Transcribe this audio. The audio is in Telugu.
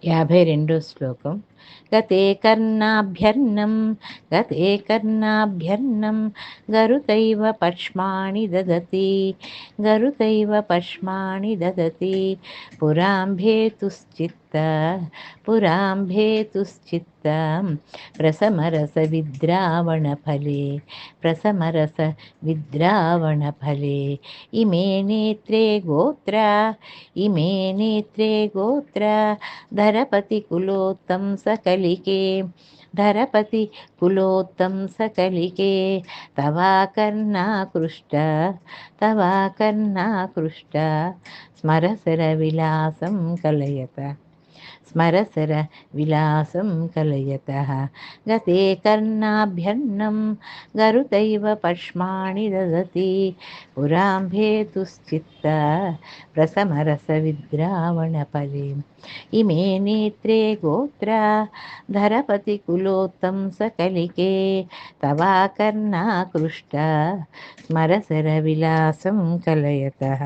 52 శ్లోకం. గతే కర్ణాభ్యర్ణం గరుతైవ పక్ష్మాణి దదతి పురాంభేతుశ్చిత్తం ప్రసమరస విద్రావణఫలే ఇమే నేత్రే గోత్ర ధరపతి కులోత్తం సకలికే తవాకర్ణాకృష్ట స్మరసర విలాసం కలయతః గతే కర్ణాభ్యర్ణం గరుతైవ పక్ష్మాణి దదతి పురాంభేతుశ్చిత్త ప్రసమరస విద్రావణఫలే ఇమే నేత్రే గోత్ర ధరపతి కులోత్తం సకలికే తవాకర్ణాకృష్ట స్మరసర విలాసం కలయతః.